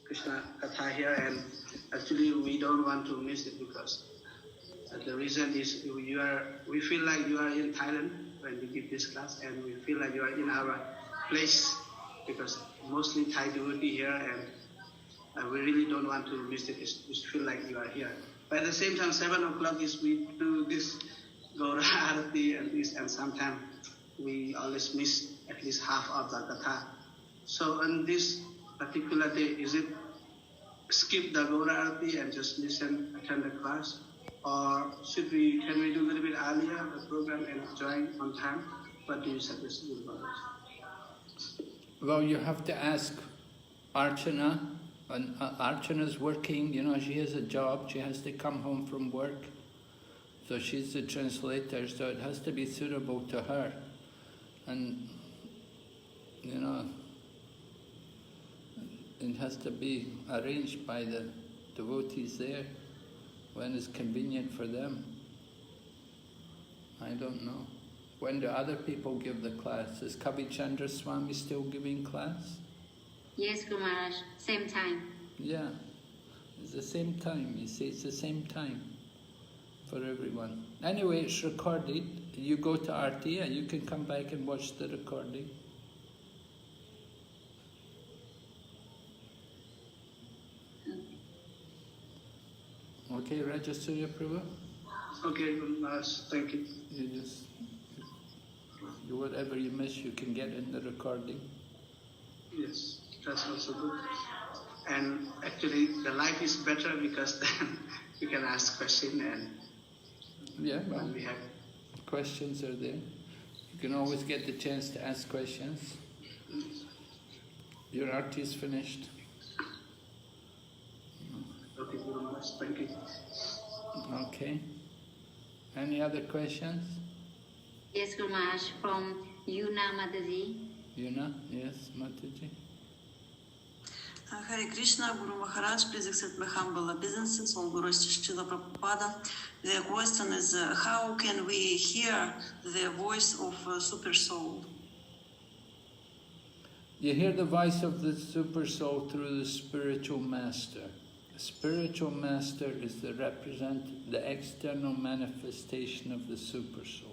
Krishna Katha here, and actually we don't want to miss it because the reason is we feel like you are in Thailand when we give this class, and we feel like you are in our place because mostly Thai devotee here, and we really don't want to miss it. We feel like you are here. But at the same time, 7 o'clock is we do this Gaura Arati and this, and sometimes we always miss at least half of the Katha. So on this particular day, is it skip the Gaura Arati and just listen, attend the class? Or can we do a little bit earlier the program and join on time? What do you suggest? Well, you have to ask Archana, and Archana's working, she has a job, she has to come home from work. So she's the translator, so it has to be suitable to her. And, it has to be arranged by the devotees there when it's convenient for them. I don't know. When do other people give the class? Is Kavi Chandra Swami still giving class? Yes, Guru Maharaj. Same time. Yeah, it's the same time. You see, it's the same time for everyone. Anyway, it's recorded. You go to RT and you can come back and watch the recording. Okay, Rajasuya Prabhu? Okay, Guru Maharaj, thank you. Whatever you miss, you can get in the recording. Yes, that's also good. And actually, the life is better because then you can ask questions, and well, we have questions are there. You can always get the chance to ask questions. Your arti is finished. Okay, Guru Maharaj, thank you. Okay. Any other questions? Yes, Guru Maharaj, from Yuna Mataji. Yuna, yes, Mataji. Hare Krishna, Guru Maharaj, please accept my humble obeisances, all Guru Srila Prabhupada. The question is, how can we hear the voice of Super Soul? You hear the voice of the Super Soul through the spiritual master. The spiritual master is the external manifestation of the Super Soul.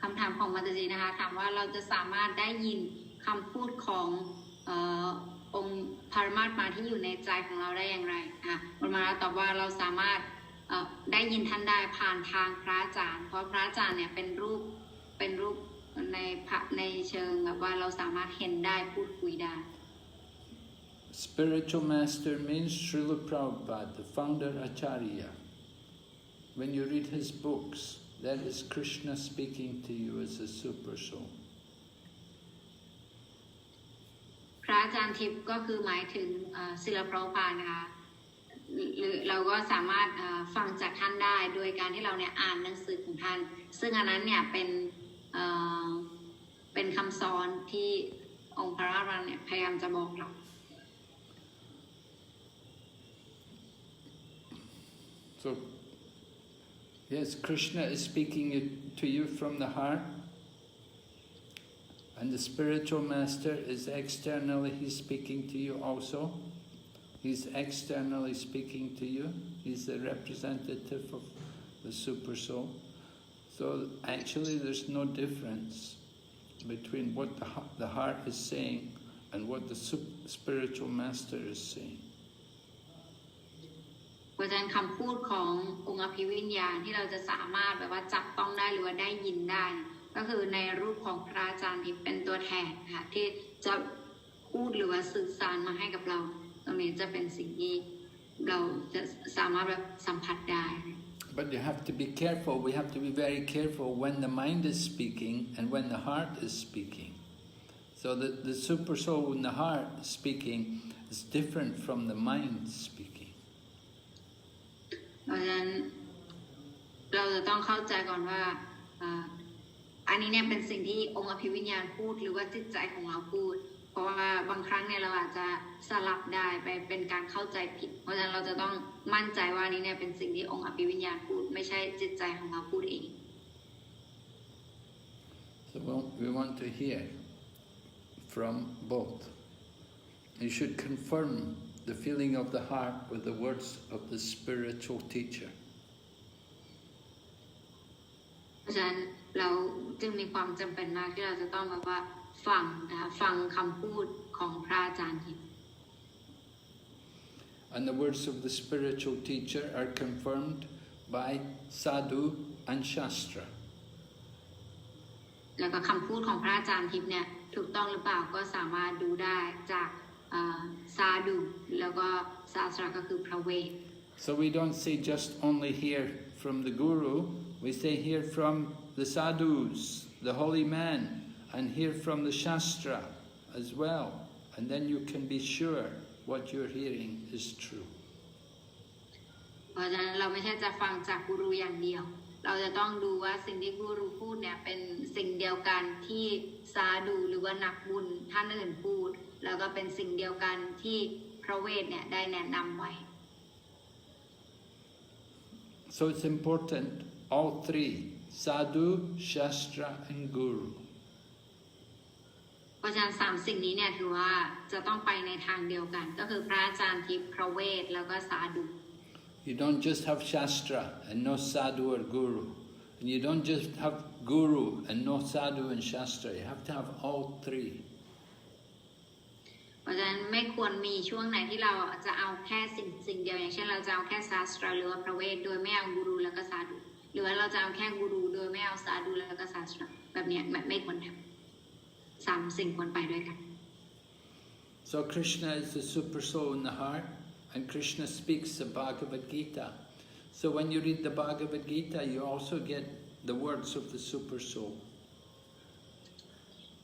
คำถามของมัตจีนะคะถามว่าเราจะสามารถได้ยินคำพูดขององค์ปรมาตมาที่อยู่ในใจของเราได้อย่างไรปรมาตอบว่าเราสามารถได้ยินท่านได้ผ่านทางพระอาจารย์เพราะพระอาจารย์เนี่ยเป็นรูปในเชิงแบบว่าเราสามารถเห็นได้พูดคุยได้ Spiritual master means Srila Prabhupada, the founder Acharya. When you read his books, that is Krishna speaking to you as a super soul. พระอาจารย์ทิพย์ก็คือหมายถึงศิลปะพานะคะหรือเราก็สามารถฟังจากท่านได้โดยการที่เราเนี่ยอ่านหนังสือของท่านซึ่งอันนั้นเนี่ยเป็นคำสอนที่องค์พระราชาเนี่ยพยายามจะบอกเรา So, yes, Krishna is speaking to you from the heart, and the spiritual master is externally, he's speaking to you also. He's externally speaking to you. He's the representative of the Super Soul. So actually there's no difference between what the heart is saying and what the spiritual master is saying. เพราะฉะนั้นคำพูดขององค์อภิวิญญาณที่เราจะสามารถแบบว่าจับต้องได้หรือว่าได้ยินได้ก็คือในรูปของพระอาจารย์ที่เป็นตัวแทนค่ะที่จะพูดหรือว่าสื่อสารมาให้กับเราตรงนี้จะเป็นสิ่งที่เราจะสามารถแบบสัมผัสได้ But you have to be careful. We have to be very careful when the mind is speaking and when the heart is speaking. So the super soul in the heart speaking is different from the mind speaking. เพราะฉะนั้นเราจะต้องเข้าใจก่อนว่าอันนี้เนี่ยเป็นสิ่งที่องค์อภิวิญญาณพูดหรือว่าจิตใจของเราพูดเพราะว่าบางครั้งเนี่ยเราอาจจะสลับได้ไปเป็นการเข้าใจผิดเพราะฉะนั้นเราจะต้องมั่นใจว่านี้เนี่ยเป็นสิ่งที่องค์อภิวิญญาณพูดไม่ใช่จิตใจของเราพูดเอง So we want to hear from both. You should confirm the feeling of the heart with the words of the spiritual teacher. เพราะฉะนั้นเราจึงมีความจำเป็นมากที่เราจะต้องแบบว่าฟังคำพูดของพระอาจารย์ทิพย์ And the words of the spiritual teacher are confirmed by sadhu and shastra. แล้วก็คำพูดของพระอาจารย์ทิพย์เนี่ยถูกต้องหรือเปล่าก็สามารถดูได้จากซาดูแล้วก็ศาสตราก็คือพระเวท So we don't say just only hear from the guru, we say hear from the sadhus, the holy man, and hear from the shastra as well. And then you can be sure what you're hearing is true. เพราะฉะนั้นเราไม่ใช่จะฟังจากกูรูอย่างเดียวเราจะต้องดูว่าสิ่งที่กูรูพูดเนี่ยเป็นสิ่งเดียวกันที่ซาดูหรือว่านักบุญท่านอื่นพูดแล้วก็เป็นสิ่งเดียวกันที่พระเวทเนี่ยได้แนะนำไว้ So it's important, all three, sadhu, shastra and guru. เพราะฉะนั้นสามสิ่งนี้เนี่ยถือว่าจะต้องไปในทางเดียวกันก็คือพระอาจารย์ทิพย์พระเวทแล้วก็ซาดู You don't just have shastra and no sadhu or guru. And you don't just have guru and no sadhu and shastra. You have to have all three. เพราะฉะนั้นไม่ควรมีช่วงไหนที่เราจะเอาแค่สิ่งเดียวอย่างเช่นเราจะเอาแค่ศาสตราหรือว่าพระเวทโดยไม่เอากูรูแล้วก็ซาดูหรือว่าเราจะเอาแค่กูรูโดยไม่เอาซาดูแล้วก็ศาสตราแบบนี้ไม่ควรทำสามสิ่งควรไปด้วยกัน So Krishna is the super soul in the heart, and Krishna speaks the Bhagavad Gita. So when you read the Bhagavad Gita, you also get the words of the super soul.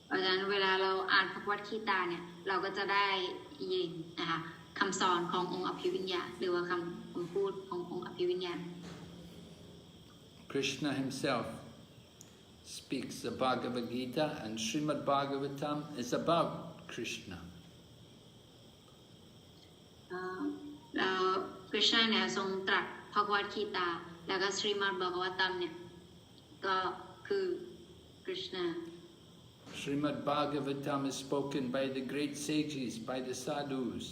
เพราะฉะนั้นเวลาเราอ่านพระพุทธคีตาเนี่ยเราก็จะได้ยินนะคะคำสอนขององค์อภิวิญญาณหรือว่าคำพูดขององค์อภิวิญญาณ Krishna himself speaks the Bhagavad Gita, and Srimad Bhagavatam is about Krishna. แล้วคริชนาเนี่ยทรงตรัสพระพุทธคีตาแล้วก็สรีมัดภกวตัมเนี่ยก็คือคริชนา Srimad Bhagavatam is spoken by the great sages, by the sadhus,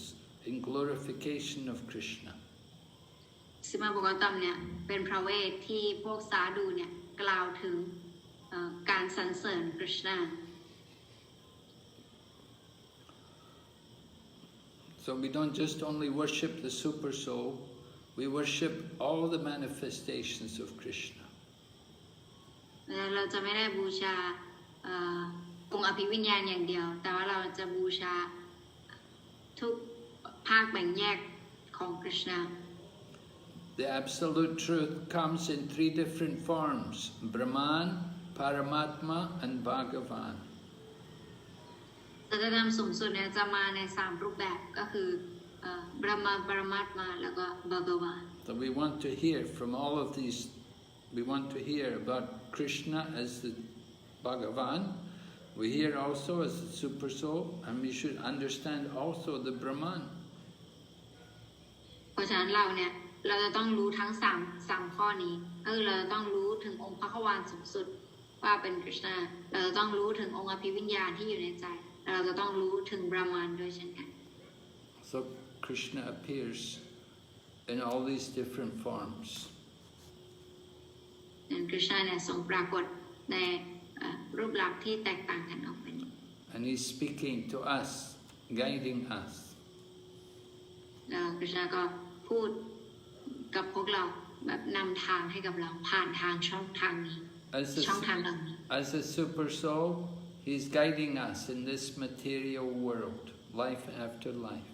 in glorification of Krishna. สรีมัดภกวตัมเนี่ยเป็นพระเวทที่พวกสาธุเนี่ยกล่าวถึงการสรรเสริญคริชนา So we don't just only worship the super soul, we worship all the manifestations of Krishna. เราจะไม่ได้บูชาองค์อภิวิญญาณอย่างเดียวแต่ว่าเราจะบูชาทุกภาคแบ่งแยกของคริชนา The absolute truth comes in three different forms: Brahman, Paramatma and Bhagavan. สัจธรรมสูงสุดเนี่ยจะมาใน3รูปแบบก็คือบรหมาปรมัตถ์มาแล้วก็บากวาน So we want to hear from all of these. We want to hear about Krishna as the Bhagavan. We hear also as the super soul, and we should understand also the Brahman. เพราะฉะนั้นเราเนี่ยเราจะต้องรู้ทั้ง3ข้อนี้ก็คือเราจะต้องรู้ถึงองค์พระขวานสูงสุดว่าเป็นคริชนาเราจะต้องรู้ถึงองค์อภิวิญญาณที่อยู่ในใจเราจะต้องรู้ถึงบรหมานด้วยเช่นกัน So Krishna appears in all these different forms. คริชนาเนี่ยทรงปรากฏในรูปลักษณ์ที่แตกต่างกันออกไป And he's speaking to us, guiding us. แล้วคริชนาก็พูดกับพวกเราแบบนำทางให้กับเราผ่านทางช่องทางนี้ช่องทางเหล่านี้ As a super soul, he's guiding us in this material world, life after life.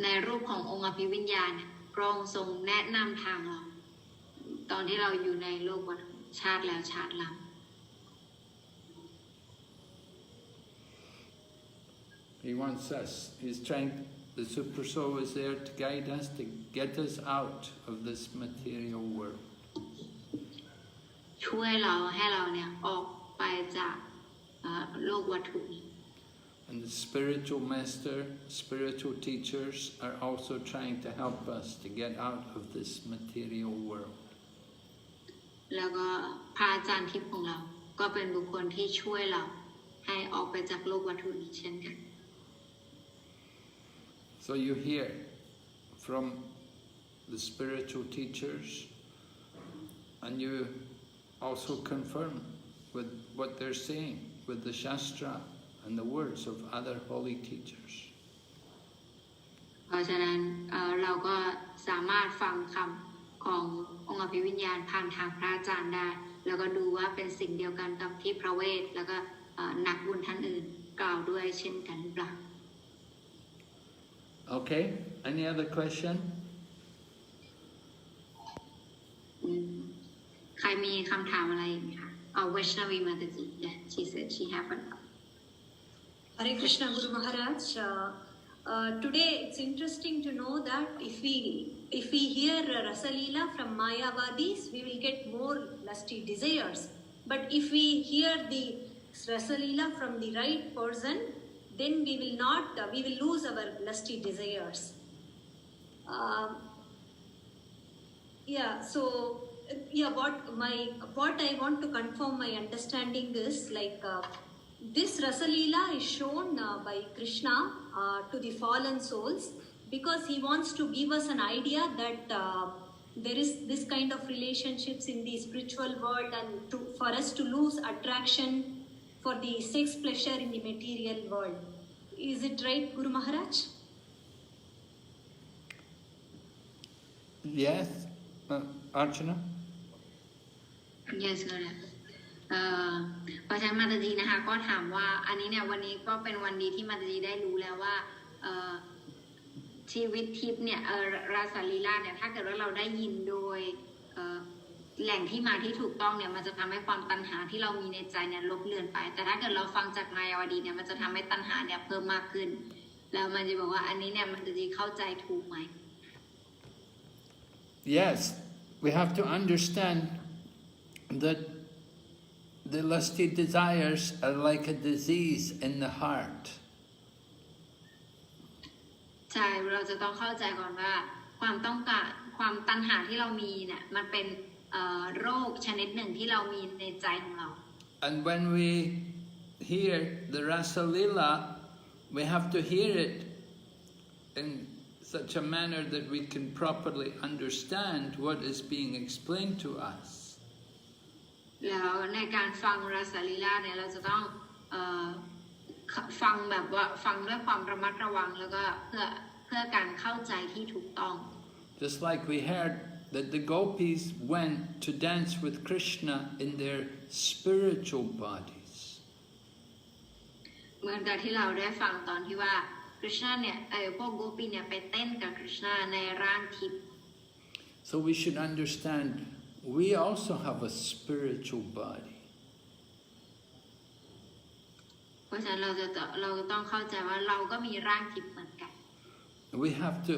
ในรูปขององค์อภิวิญญาณพระองค์ทรงแนะนำทางเราตอนที่เราอยู่ในโลกวัฏชาติแล้วชาติหลัง He wants us. He's trying. The super soul is there to guide us, to get us out of this material world. ช่วยเราให้เราเนี่ยออกไปจากโลกวัตถุนี้ And the spiritual master, spiritual teachers are also trying to help us to get out of this material world. แล้วก็พระอาจารย์ทิพย์ของเราก็เป็นบุคคลที่ช่วยเราให้ออกไปจากโลกวัตถุนี้เช่นกัน So you hear from the spiritual teachers, and you also confirm with what they're saying, with the Shastra and the words of other holy teachers. เพราะฉะนั้นเราก็สามารถฟังคำขององค์อภิวิญญาณผ่านทางพระอาจารย์ได้แล้วก็ดูว่าเป็นสิ่งเดียวกันกับที่พระเวทแล้วก็นักบุญท่านอื่นกล่าวด้วยเช่นกันหรือเปล่า Okay, any other question? ใครมีคำถามอะไรไหมคะVaishnavi Mataji, yeah, she said she have one. Hare Krishna Guru Maharaj. Today it's interesting to know that if we hear Rasa Leela from Mayavadis, we will get more lusty desires. But if we hear the Rasa Leela from the right person, then we will lose our lusty desires. What I want to confirm my understanding is like this Rasa Leela is shown by Krishna to the fallen souls because he wants to give us an idea that there is this kind of relationships in the spiritual world and for us to lose attraction for the sex pleasure in the material world. Is it right, Guru Maharaj? Yes, Archana? Yes, sir. เพราะฉะนั้นมาตาจีนะคะก็ถามว่าอันนี้เนี่ยวันนี้ก็เป็นวันดีที่มาตาจีได้รู้แล้วว่าชีวิตทิพย์เนี่ยราสลีลาเนี่ยถ้าเกิดว่าเราได้ยินโดยแหล่งที่มาที่ถูกต้องเนี่ยมันจะทำให้ความตัณหาที่เรามีในใจเนี่ยลบเลือนไปแต่ถ้าเกิดเราฟังจากมายาวดีเนี่ยมันจะทำให้ตัณหาเนี่ยเพิ่มมากขึ้นแล้วมันจะบอกว่าอันนี้เนี่ยมันจะเข้าใจถูกไหม Yes, we have to understand that the lusty desires are like a disease in the heart. ใช่เราจะต้องเข้าใจก่อนว่าความต้องการความตัณหาที่เรามีเนี่ยมันเป็นโรคชนิดหนึ่งที่เรามีในใจของเรา And when we hear the Rasa Leela, we have to hear it in such a manner that we can properly understand what is being explained to us. แล้วในการฟังราสลีลาเนี่ยเราจะต้องฟังแบบว่าฟังด้วยความระมัดระวังแล้วก็เพื่อการเข้าใจที่ถูกต้อง Just like we heard that the gopis went to dance with Krishna in their spiritual bodies. เหมือนกับที่เราได้ฟังตอนที่ว่าคริชนาเนี่ยพวกโกปีเนี่ยไปเต้นกับคริชนาในร่างทิพย์ So we should understand we also have a spiritual body. เพราะฉะนั้นเราจะต้องเข้าใจว่าเราก็มีร่างทิพย์เหมือนกัน We have to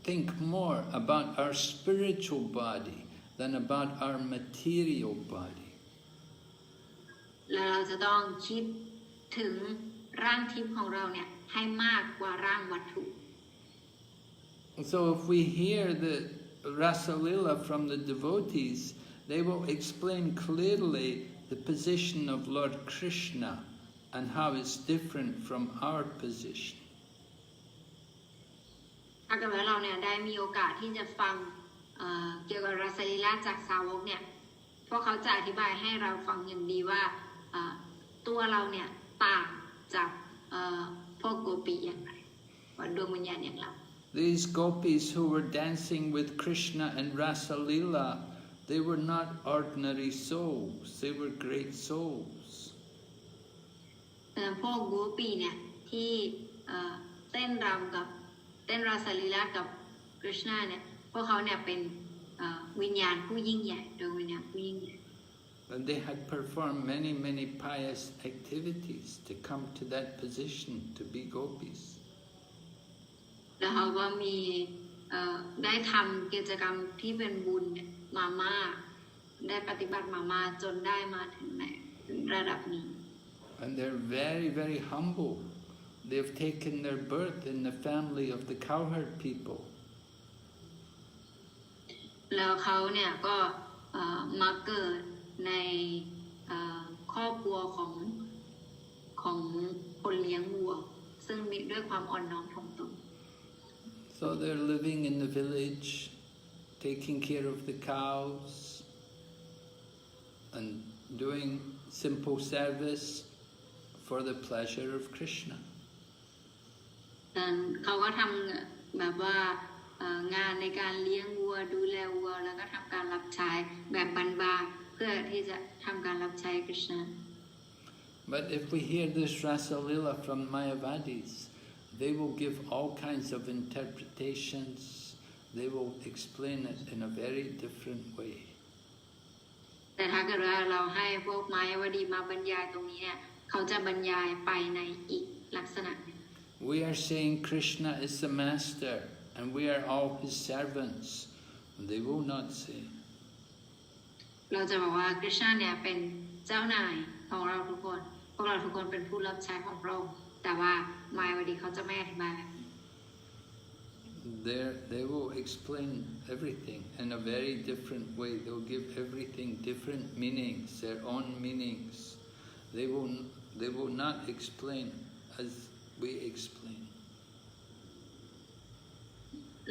think more about our spiritual body than about our material body. แล้วเราจะต้องคิดถึงร่างทิพย์ของเราเนี่ยให้มากกว่าร่างวัตถุ So if we hear the Rasa Leela from the devotees, they will explain clearly the position of Lord Krishna and how it's different from our position. ถ้าเกิดว่าเราเนี่ยได้มีโอกาสที่จะฟังเกี่ยวกับราสลีลาจากสาวกเนี่ยพวกเขาจะอธิบายให้เราฟังอย่างดีว่าตัวเราเนี่ยต่างจากพวกโกปีอย่างไรว่าดวงวิญญาณอย่างเรา These gopis who were dancing with Krishna and Rasa Leela, they were not ordinary souls, they were great souls. พวกโกปีเนี่ยที่เต้นรำกับเต้นราสลีลากับคริชนาเนี่ยพวกเขาเนี่ยเป็นวิญญาณผู้ยิ่งใหญ่ดวงวิญญาณผู้ยิ่งใหญ่ And they had performed many pious activities to come to that position, to be gopis. แล้วเขาก็มีได้ทำกิจกรรมที่เป็นบุญมามากได้ปฏิบัติมากจนได้มาถึงระดับนี้ And they're very humble. They've taken their birth in the family of the cowherd people. แล้วเขาเนี่ยก็มาเกิดในครอบครัวของคนเลี้ยงวัวซึ่งมีด้วยความอ่อนน้อมถ่อมตน So they're living in the village, taking care of the cows and doing simple service for the pleasure of Krishna. เขาก็ทำแบบว่างานในการเลี้ยงวัวดูแลวัวแล้วก็ทำการรับใช้แบบบานๆเพื่อที่จะทำการรับใช้คริชนา But if we hear this Rasa Lila from Mayavadis, they will give all kinds of interpretations. They will explain it in a very different way. แต่ถ้าเกิดว่าเราให้พวกมายาวดีมาบรรยายตรงนี้เนี่ยเขาจะบรรยายไปในอีกลักษณะ We are saying Krishna is the master and we are all his servants. They will not say. เราจะบอกว่าคริชนาเนี่ยเป็นเจ้านายของเราทุกคนพวกเราทุกคนเป็นผู้รับใช้ของพระองค์แต่ว่ามายาวดีเขาจะไม่อธิบายแบบนี้ They will explain everything in a very different way. They'll give everything different meanings, their own meanings. They will not explain as we explain.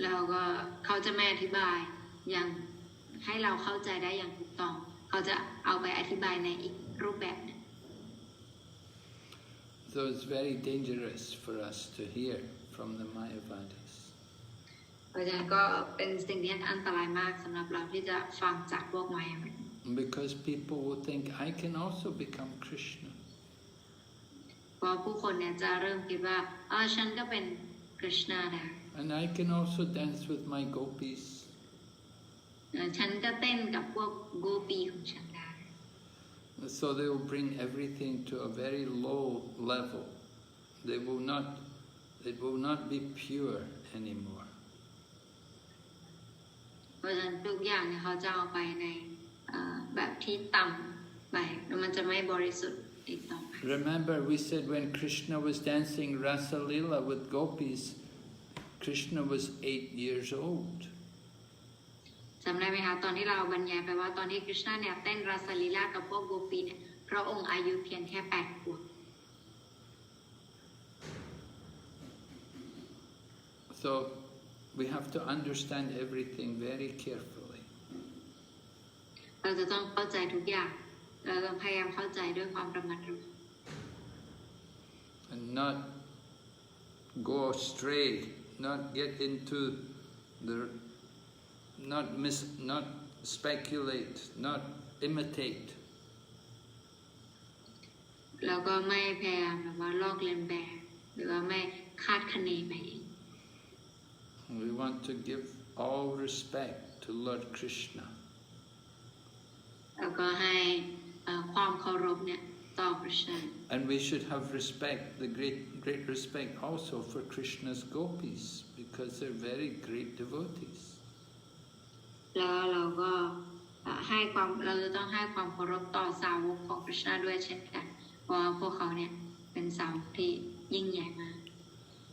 แล้วก็เขาจะไม่อธิบายอย่างให้เราเข้าใจได้อย่างถูกต้องเขาจะเอาไปอธิบายในอีกรูปแบบนึง So it's very dangerous for us to hear from the Mayavadis. เพราะฉะนั้นก็เป็นสิ่งที่อันตรายมากสำหรับเราที่จะฟังจากพวกมายาวดี Because people will think, I can also become Krishna. เพราะผู้คนเนี่ยจะเริ่มคิดว่าฉันก็เป็นคริชนาได้ And I can also dance with my gopis. ฉันก็เต้นกับพวกโกปีของฉันได้ So they will bring everything to a very low level. They will not be pure anymore. เพราะฉะนั้นทุกอย่างเนี่ยเขาจะเอาไปในแบบที่ต่ำไปแล้วมันจะไม่บริสุทธิ์อีกต่อไป Remember, we said when Krishna was dancing Rasa Lila with gopis, Krishna was 8 years old. จำได้ไหมคะตอนที่เราบรรยายไปว่าตอนที่คริชนาเนี่ยเต้นราสลีลากับพวกโกปีเนี่ยพระองค์อายุเพียงแค่8 ขวบ So we have to understand everything very carefully. เราจะต้องเข้าใจทุกอย่างเราต้องพยายามเข้าใจด้วยความระมัดระวัง And not go astray, not get into the, not speculate, not imitate. แล้วก็ไม่พยายามแบบว่าลอกเลียนแบบหรือว่าไม่คาดคะเนไปเอง We want to give all respect to Lord Krishna. แล้วก็ให้ความเคารพเนี่ยต่อคริชนา And we should have respect, the great respect also for Krishna's gopis, because they're very great devotees. แล้วเราก็เราจะต้องให้ความเคารพต่อสาวกของคริชนาด้วยเช่นกันเพราะว่าพวกเขาเนี่ยเป็นสาวกที่ยิ่งใหญ่มาก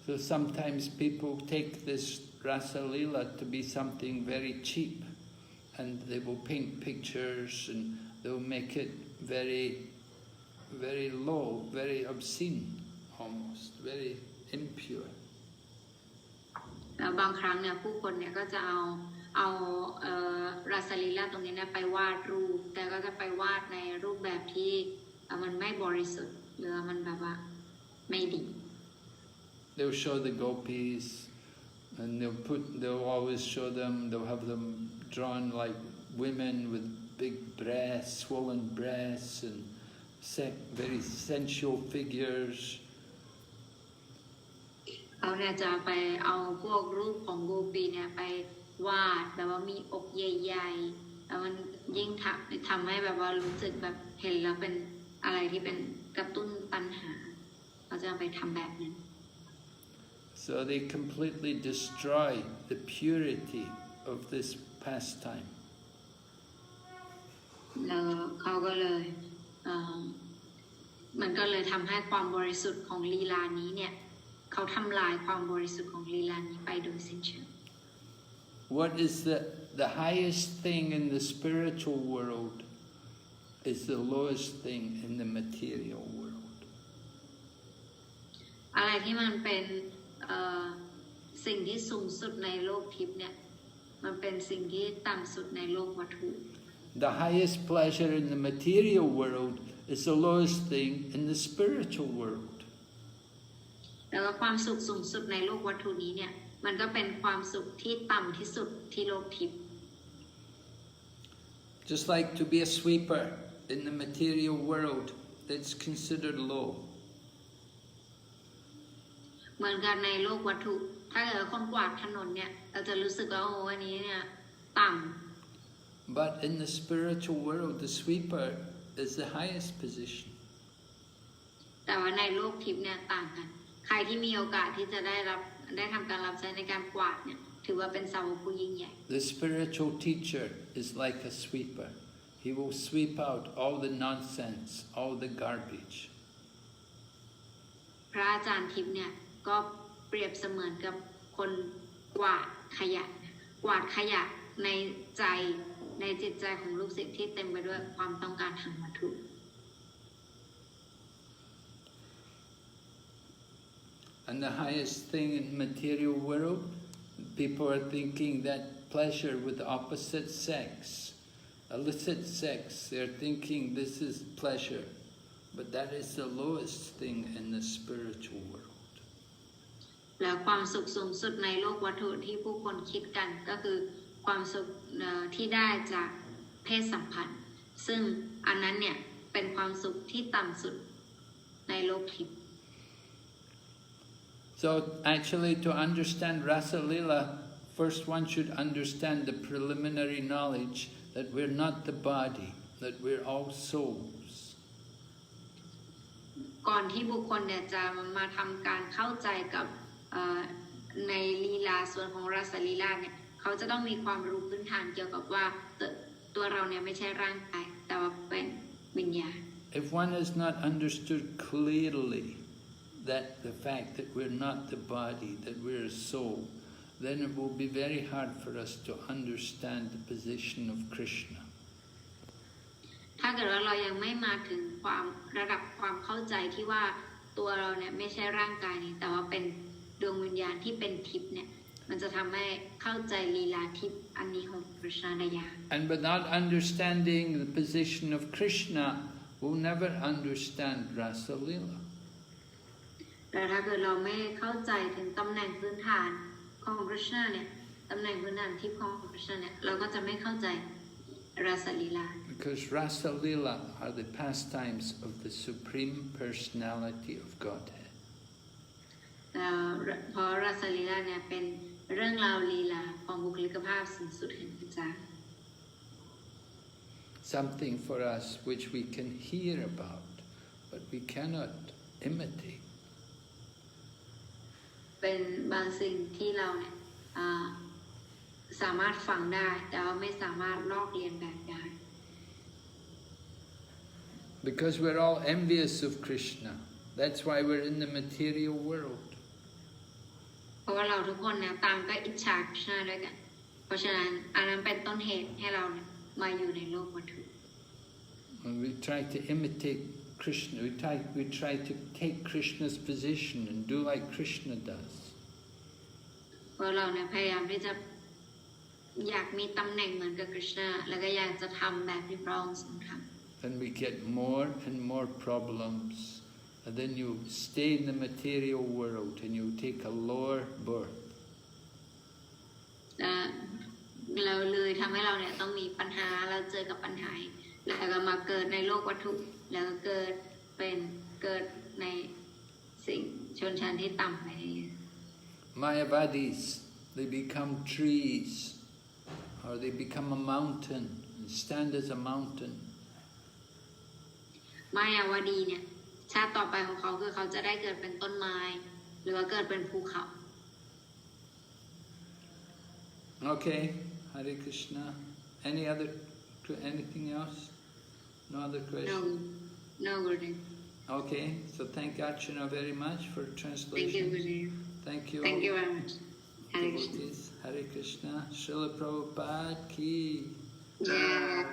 So sometimes people take this Rasa Lila to be something very cheap, and they will paint pictures and they'll make it very, very low, very obscene, almost, very impure. แล้วบางครั้งเนี่ยผู้คนเนี่ยก็จะเอาราสลีลาตรงนี้เนี่ยไปวาดรูปแต่ก็จะไปวาดในรูปแบบที่มันไม่บริสุทธิ์หรือมันแบบว่าไม่ดี They'll show the gopis, and they'll always show them, they'll have them drawn like women with big breasts, swollen breasts, and very sensual figures. เขาเนี่ยจะไปเอาพวกรูปของโกปีเนี่ยไปวาดแบบว่ามีอกใหญ่ๆแล้วมันยิ่งทำให้แบบว่ารู้สึกแบบเห็นแล้วเป็นอะไรที่เป็นกระตุ้นตัณหาเขาจะไปทำแบบนั้น So they completely destroy the purity of this pastime. แล้วเขาก็เลยมันก็เลยทำให้ความบริสุทธิ์ของลีลานี้เนี่ยเขาทำลายความบริสุทธิ์ของลีลานี้ไปโดยสิ้นเชิง What is the highest thing in the spiritual world is the lowest thing in the material world. อะไรที่มันเป็น สิ่งที่สูงสุดในโลกทิพย์เนี่ยมันเป็นสิ่งที่ต่ำสุดในโลกวัตถุ The highest pleasure in the material world is the lowest thing in the spiritual world. แล้วก็ความสุขสูงสุดในโลกวัตถุนี้เนี่ยมันก็เป็นความสุขที่ต่ำที่สุดที่โลกทิพย์ Just like to be a sweeper in the material world, that's considered low. เหมือนกันในโลกวัตถุถ้าเกิดคนกวาดถนนเนี่ยเราจะรู้สึกว่าโอ้อันนี้เนี่ยต่ำ But in the spiritual world, the sweeper is the highest position. แต่ว่าในโลกทิพย์เนี่ยต่างกันใครที่มีโอกาสที่จะได้ทำการรับใช้ในการกวาดเนี่ยถือว่าเป็นสาวกผู้ยิ่งใหญ่ The spiritual teacher is like a sweeper. He will sweep out all the nonsense, all the garbage. พระอาจารย์ทิพย์เนี่ยก็เปรียบเสมือนกับคนกวาดขยะในใจในจิตใจของลูกศิษย์ที่เต็มไปด้วยความต้องการทางวัตถุ And the highest thing in the material world, people are thinking that pleasure with the opposite sex, illicit sex, they're thinking this is pleasure, but that is the lowest thing in the spiritual world. และความสุขสูงสุดในโลกวัตถุที่ผู้คนคิดกันก็คือความสุขที่ได้จากเพศสัมพันธ์ซึ่งอันนั้นเนี่ยเป็นความสุขที่ต่ำสุดในโลกทิพย์ So actually to understand Rasa Lila, first one should understand the preliminary knowledge that we're not the body, that we're all souls. ก่อนที่บุคคลเนี่ยจะมาทำการเข้าใจกับในลีลาส่วนของราสลีลาเนี่ยเขาจะต้องมีความรู้พื้นฐานเกี่ยวกับว่าตัวเราเนี่ยไม่ใช่ร่างกายแต่ว่าเป็นวิญญาณ If one has not understood clearly that the fact that we're not the body, that we're a soul, then it will be very hard for us to understand the position of Krishna. ถ้าเกิดว่าเรายังไม่มาถึงระดับความเข้าใจที่ว่าตัวเราเนี่ยไม่ใช่ร่างกายนี้แต่ว่าเป็นดวงวิญญาณที่เป็นทิพย์เนี่ยมันจะทำให้เข้าใจลีลาทิพย์อันนี้ของกฤษณาได้ยาก And without understanding the position of Krishna, we'll never understand Rasa Lila. แต่ถ้าเกิดเราไม่เข้าใจถึงตำแหน่งพื้นฐานของกฤษณาเนี่ยตำแหน่งพื้นฐานทิพย์ของกฤษณาเนี่ยเราก็จะไม่เข้าใจราสลีลา Because Rasa Lila are the pastimes of the Supreme Personality of Godhead. เพราะราสลีลาเนี่ยเป็นเรื่องราวลีลาของบุคลิกภาพสูงสุดแห่งพระเจ้า Something for us which we can hear about, but we cannot imitate. เป็นบางสิ่งที่เราเนี่ยสามารถฟังได้แต่ว่าไม่สามารถลอกเลียนแบบได้ Because we're all envious of Krishna. That's why we're in the material world. เพราะว่าเราทุกคนเนี่ยต่างก็อิจฉาคริชนาด้วยกันเพราะฉะนั้นอันนั้นเป็นต้นเหตุให้เราเนี่ยมาอยู่ในโลกวัตถุ When we try to imitate Krishna, we try to take Krishna's position and do like Krishna does. เพราะเราเนี่ยพยายามที่จะอยากมีตำแหน่งเหมือนกับคริชนาแล้วก็อยากจะทำแบบที่พระองค์ทรงทำ Then we get more and more problems. And then you stay in the material world and you take a lower birth. เราเลยทำให้เราเนี่ยต้องมีปัญหาเราเจอกับปัญหาแล้วก็มาเกิดในโลกวัตถุแล้วก็เกิดในสิ่งชนชั้นที่ต่ำไป Mayavadis, they become trees or they become a mountain and stand as a mountain. มายาวดีเนี่ยชาติต่อไปของเขาคือเขาจะได้เกิดเป็นต้นไม้หรือว่าเกิดเป็นภูเขา Okay, Hare Krishna. Anything else? No other questions? No Gurudev. Okay, so thank Archana very much for translation. Thank you Gurudev. Thank you. Thank you very much. Hare Krishna. Hare Krishna. Srila Prabhupada ki. Yeah.